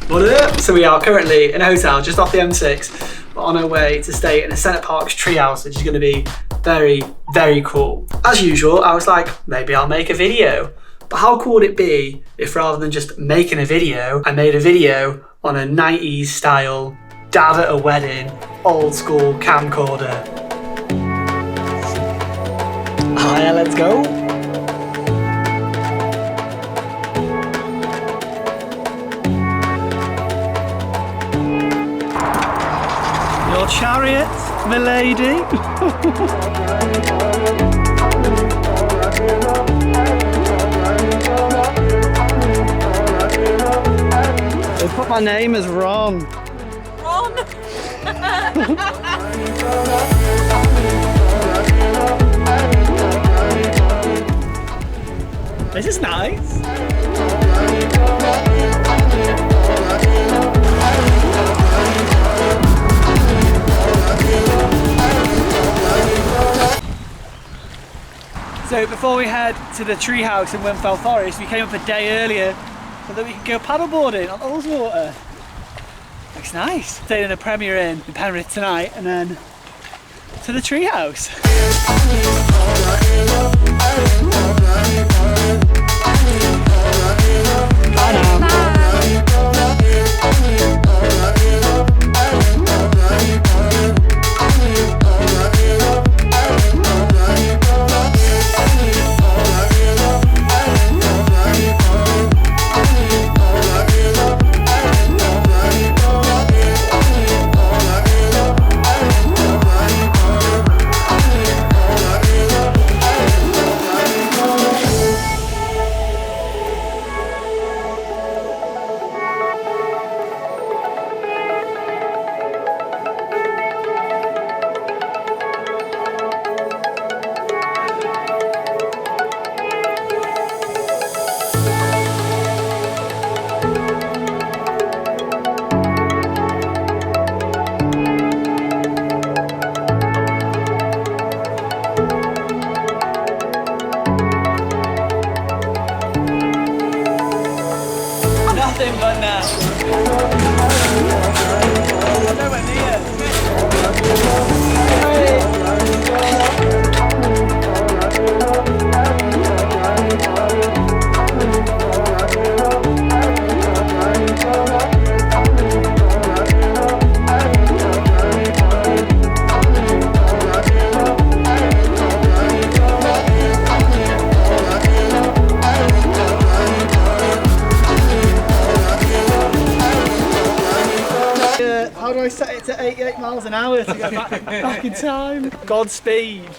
What up? So we are currently in a hotel just off the M6, but on our way to stay in a Centre Parcs treehouse, which is going to be very, very cool. As usual, I was like, maybe I'll make a video. But how cool would it be if rather than just making a video, I made a video on a 90s style, dad at a wedding, old school camcorder. Hiya, let's go. Your chariot, milady. They put my name as Ron. Ron? This is nice. So before we head to the treehouse in Whinfell Forest, we came up a day earlier so that we could go paddleboarding on Ullswater. Looks nice. Staying in a Premier Inn in Penrith tonight and then to the treehouse. Bye now. Bye. Nothing but now. Nowhere near. How do I set it to 88 miles an hour to go back in time? Godspeed.